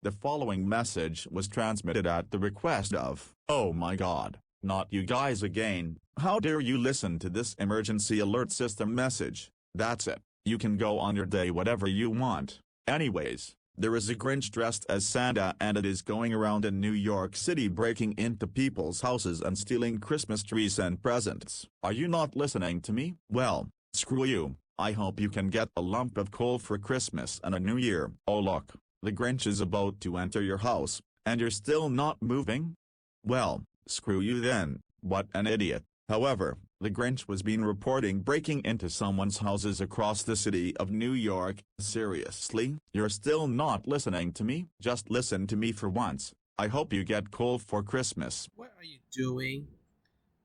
The following message was transmitted at the request of, oh my god, not you guys again, how dare you listen to this emergency alert system message. That's it, you can go on your day whatever you want. Anyways, there is a Grinch dressed as Santa and it is going around in New York City breaking into people's houses and stealing Christmas trees and presents. Are you not listening to me? Well, screw you. I hope you can get a lump of coal for Christmas and a new year. Oh look, the Grinch is about to enter your house, and you're still not moving? Well, screw you then, what an idiot. However, the Grinch was been reporting breaking into someone's houses across the city of New York. Seriously? You're still not listening to me? Just listen to me for once. I hope you get coal for Christmas. What are you doing?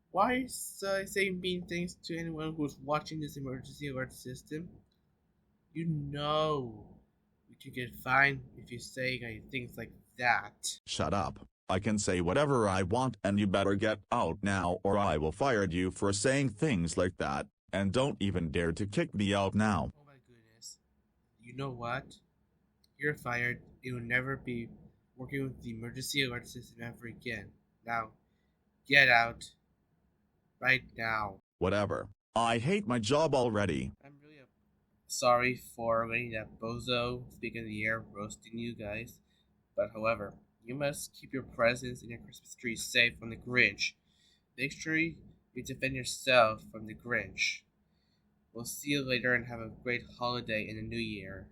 Why saying mean things to anyone who's watching this emergency alert system? You know you can get fined if you say things like that. Shut up. I can say whatever I want and you better get out now or I will fire you for saying things like that, and don't even dare to kick me out now. Oh my goodness. You know what? You're fired. You'll never be working with the emergency alert system ever again. Now, get out. Right now. Whatever. I hate my job already. I'm really sorry for letting that bozo speak in the air roasting you guys. But however, you must keep your presents and your Christmas tree safe from the Grinch. Make sure you defend yourself from the Grinch. We'll see you later and have a great holiday in the new year.